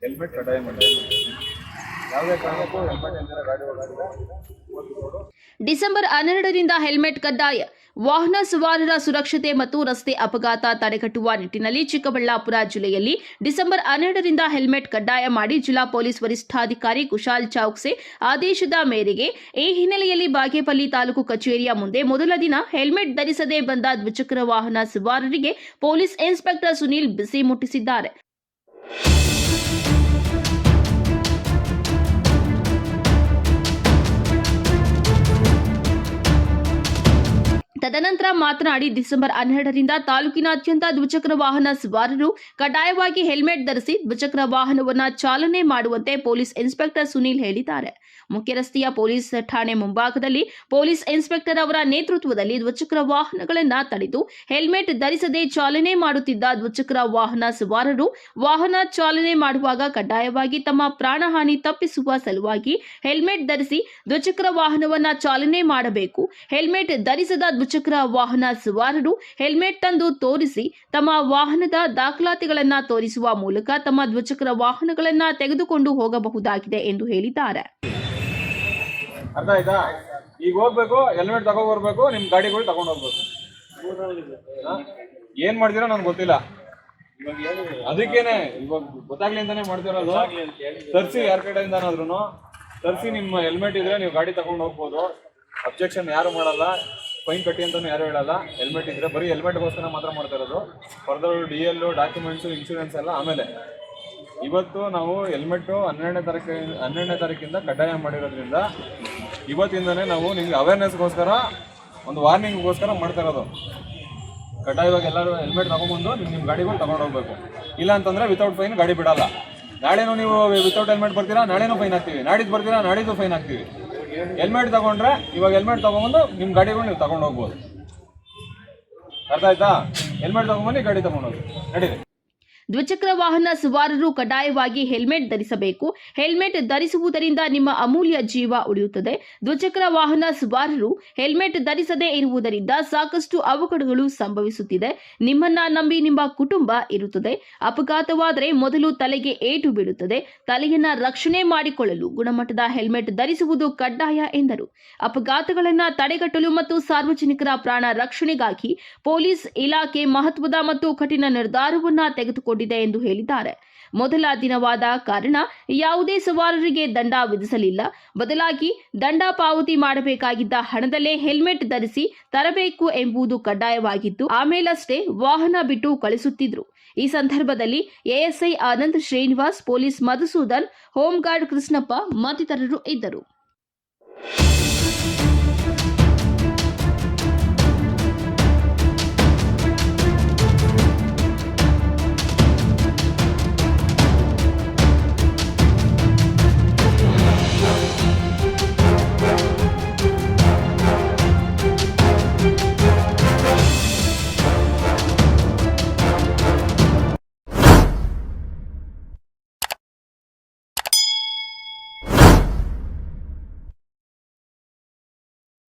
Helmet ಕಡ್ಡಾಯ ಮಾಡಿ. ಯಾವುದೇ ಕಾರಣಕ್ಕೂ ಹೆಲ್ಮೆಟ್ ಇಲ್ಲದೆ ಗಾಡಿ ಓಡಿಸಿದ್ರೆ ಡಿಸೆಂಬರ್ 12ರಿಂದ ಹೆಲ್ಮೆಟ್ ಕಡ್ಡಾಯ. ವಾಹನ ಸವಾರರ ಸುರಕ್ಷತೆ ಮತ್ತು ರಸ್ತೆ ಅಪಘಾತ ತಡೆಗಟ್ಟುವ ನಿಟ್ಟಿನಲ್ಲಿ ಚಿಕ್ಕಬಳ್ಳಾಪುರ ಜಿಲ್ಲೆಯಲ್ಲಿ ಡಿಸೆಂಬರ್ 12ರಿಂದ ಹೆಲ್ಮೆಟ್ ಕಡ್ಡಾಯ ಮಾಡಿ ಜಿಲ್ಲಾ ಪೊಲೀಸ್ ವರಿಷ್ಠಾಧಿಕಾರಿ ಕುಶಾಲ್ ಚೌಕ್ಸೆ ಆದೇಶದ ಮೇರೆಗೆ ಈ ಹಿನ್ನೆಲೆಯಲ್ಲಿ ಬಾಗೇಪಲ್ಲಿ ತಾಲೂಕು ಕಚೇರಿಯ ಮುಂದೆ ಮೊದಲ ದಿನ ಹೆಲ್ಮೆಟ್ ಧರಿಸದೆ ಬಂದ ದ್ವಿಚಕ್ರ ವಾಹನ ಸವಾರರಿಗೆ ಪೊಲೀಸ್ ಇನ್ಸ್ಪೆಕ್ಟರ್ ಸುನೀಲ್ ಬಿಸಿ ಮುಟ್ಟಿಸಿದ್ದಾರೆ. ತದನಂತರ ಮಾತನಾಡಿ ಡಿಸೆಂಬರ್ 12ರಿಂದ ತಾಲೂಕಿನಾದ್ಯಂತ ದ್ವಿಚಕ್ರ ವಾಹನ ಸವಾರರು ಕಡ್ಡಾಯವಾಗಿ ಹೆಲ್ಮೆಟ್ ಧರಿಸಿ ದ್ವಿಚಕ್ರ ವಾಹನವನ್ನು ಚಾಲನೆ ಮಾಡುವಂತೆ ಪೊಲೀಸ್ ಇನ್ಸ್ಪೆಕ್ಟರ್ ಸುನೀಲ್ ಹೇಳಿದ್ದಾರೆ. ಮುಖ್ಯ ರಸ್ತೆಯ ಪೊಲೀಸ್ ಠಾಣೆ ಮುಂಭಾಗದಲ್ಲಿ ಪೊಲೀಸ್ ಇನ್ಸ್ಪೆಕ್ಟರ್ ಅವರ ನೇತೃತ್ವದಲ್ಲಿ ದ್ವಿಚಕ್ರ ವಾಹನಗಳನ್ನು ತಡೆದು ಹೆಲ್ಮೆಟ್ ಧರಿಸದೆ ಚಾಲನೆ ಮಾಡುತ್ತಿದ್ದ ದ್ವಿಚಕ್ರ ವಾಹನ ಸವಾರರು ವಾಹನ ಚಾಲನೆ ಮಾಡುವಾಗ ಕಡ್ಡಾಯವಾಗಿ ತಮ್ಮ ಪ್ರಾಣಹಾನಿ ತಪ್ಪಿಸುವ ಸಲುವಾಗಿ ಹೆಲ್ಮೆಟ್ ಧರಿಸಿ ದ್ವಿಚಕ್ರ ವಾಹನವನ್ನು ಚಾಲನೆ ಮಾಡಬೇಕು. ಹೆಲ್ಮೆಟ್ ಧರಿಸದ ದ್ವಿಚಕ್ರ ವಾಹನ ಸವಾರರು ಹೆಲ್ಮೆಟ್ ತಂದು ತೋರಿಸಿ ತಮ್ಮ ವಾಹನದ ದಾಖಲಾತಿಗಳನ್ನು ತೋರಿಸುವ ಮೂಲಕ ತಮ್ಮ ದ್ವಿಚಕ್ರ ವಾಹನಗಳನ್ನು ತೆಗೆದುಕೊಂಡು ಹೋಗಬಹುದಾಗಿದೆ ಎಂದು ಹೇಳಿದ್ದಾರೆ. ಅರ್ಥ ಆಯ್ತಾ? ಈಗ ಹೋಗ್ಬೇಕು, ಹೆಲ್ಮೆಟ್ ತಗೊಂಡ್ ಬರ್ಬೇಕು, ನಿಮ್ ಗಾಡಿಗಳು ತಗೊಂಡ್ ಹೋಗ್ಬೇಕು. ಏನ್ ಮಾಡ್ತೀರೋ ನನ್ಗೆ ಗೊತ್ತಿಲ್ಲ, ಅದಕ್ಕೇನೆ ಇವಾಗ ಗೊತ್ತಾಗ್ಲಿ ಅಂತಾನೆ ಮಾಡ್ತಿರೋದು. ತರಿಸಿ ಯಾರ ಕಡೆಯಿಂದಾದ್ರೂ ತರಿಸಿ, ನಿಮ್ಮ ಹೆಲ್ಮೆಟ್ ಇದ್ರೆ ನೀವು ಗಾಡಿ ತಗೊಂಡು ಹೋಗ್ಬೋದು. ಅಬ್ಜೆಕ್ಷನ್ ಯಾರು ಮಾಡಲ್ಲ, ಫೈನ್ ಕಟ್ಟಿ ಅಂತಾನು ಯಾರು ಹೇಳಲ್ಲ. ಹೆಲ್ಮೆಟ್ ಇದ್ರೆ ಬರೀ ಹೆಲ್ಮೆಟ್ಗೋಸ್ಕರ ಮಾತ್ರ ಮಾಡ್ತಾ ಇರೋದು. ಫರ್ದರ್ DL ಡಾಕ್ಯುಮೆಂಟ್ಸು ಇನ್ಶೂರೆನ್ಸ್ ಎಲ್ಲ ಆಮೇಲೆ. ಇವತ್ತು ನಾವು ಹೆಲ್ಮೆಟ್ಟು 12ನೇ ತಾರೀಕಿಂದ ಕಡ್ಡಾಯ ಮಾಡಿರೋದ್ರಿಂದ ಇವತ್ತಿಂದನೇ ನಾವು ನಿಮ್ಗೆ ಅವೇರ್ನೆಸ್ಗೋಸ್ಕರ ಒಂದು ವಾರ್ನಿಂಗ್ಗೋಸ್ಕರ ಮಾಡ್ತಾ ಇರೋದು. ಕಡ್ಡಾಯವಾಗಿ ಎಲ್ಲರೂ ಹೆಲ್ಮೆಟ್ ತಗೊಂಡ್ಬಂದು ನಿಮ್ಮ ಗಾಡಿಗಳು ತಗೊಂಡು ಹೋಗ್ಬೇಕು. ಇಲ್ಲ ಅಂತಂದರೆ ವಿತೌಟ್ ಫೈನ್ ಗಾಡಿ ಬಿಡಲ್ಲ. ನಾಳೆನೂ ನೀವು ವಿತೌಟ್ ಹೆಲ್ಮೆಟ್ ಬರ್ತೀರಾ, ನಾಳೆನೂ ಫೈನ್ ಹಾಕ್ತೀವಿ. ನಾಡಿದ್ದು ಬರ್ತೀರಾ, ನಾಡಿದ್ದು ಫೈನ್ ಹಾಕ್ತೀವಿ. ಹೆಲ್ಮೆಟ್ ತಗೊಂಡ್ರೆ ಇವಾಗ ಹೆಲ್ಮೆಟ್ ತಗೊಂಡ್ಬಂದು ನಿಮ್ಮ ಗಾಡಿಗಳು ನೀವು ತಗೊಂಡು ಹೋಗ್ಬೋದು. ಅರ್ಥ ಆಯ್ತಾ? ಹೆಲ್ಮೆಟ್ ತಗೊಂಡ್ಬಂದು ಗಾಡಿ ತಗೊಂಡೋಗಿ ನಡೀರಿ. ದ್ವಿಚಕ್ರ ವಾಹನ ಸವಾರರು ಕಡ್ಡಾಯವಾಗಿ ಹೆಲ್ಮೆಟ್ ಧರಿಸಬೇಕು. ಹೆಲ್ಮೆಟ್ ಧರಿಸುವುದರಿಂದ ನಿಮ್ಮ ಅಮೂಲ್ಯ ಜೀವ ಉಳಿಯುತ್ತದೆ. ದ್ವಿಚಕ್ರ ವಾಹನ ಸವಾರರು ಹೆಲ್ಮೆಟ್ ಧರಿಸದೇ ಇರುವುದರಿಂದ ಸಾಕಷ್ಟು ಅವಘಡಗಳು ಸಂಭವಿಸುತ್ತಿದೆ. ನಿಮ್ಮನ್ನ ನಂಬಿ ನಿಮ್ಮ ಕುಟುಂಬ ಇರುತ್ತದೆ. ಅಪಘಾತವಾದರೆ ಮೊದಲು ತಲೆಗೆ ಏಟು ಬೀಳುತ್ತದೆ. ತಲೆಯನ್ನ ರಕ್ಷಣೆ ಮಾಡಿಕೊಳ್ಳಲು ಗುಣಮಟ್ಟದ ಹೆಲ್ಮೆಟ್ ಧರಿಸುವುದು ಕಡ್ಡಾಯ ಎಂದರು. ಅಪಘಾತಗಳನ್ನು ತಡೆಗಟ್ಟಲು ಮತ್ತು ಸಾರ್ವಜನಿಕರ ಪ್ರಾಣ ರಕ್ಷಣೆಗಾಗಿ ಪೊಲೀಸ್ ಇಲಾಖೆ ಮಹತ್ವದ ಮತ್ತು ಕಠಿಣ ನಿರ್ಧಾರವನ್ನು ತೆಗೆದುಕೊಂಡಿದೆ ಎಂದು ಹೇಳಿದ್ದಾರೆ. ಮೊದಲ ದಿನವಾದ ಕಾರಣ ಯಾವುದೇ ಸವಾರರಿಗೆ ದಂಡ ವಿಧಿಸಲಿಲ್ಲ. ಬದಲಾಗಿ ದಂಡ ಪಾವತಿ ಮಾಡಬೇಕಾಗಿದ್ದ ಹಣದಲ್ಲೇ ಹೆಲ್ಮೆಟ್ ಧರಿಸಿ ತರಬೇಕು ಎಂಬುದು ಕಡ್ಡಾಯವಾಗಿತ್ತು. ಆಮೇಲಷ್ಟೇ ವಾಹನ ಬಿಟ್ಟು ಕಳಿಸುತ್ತಿದ್ರು. ಈ ಸಂದರ್ಭದಲ್ಲಿ ASI Anand Srinivas, police Madhusudan, home guard Krishnappa ಮತ್ತಿತರರು ಇದ್ದರು.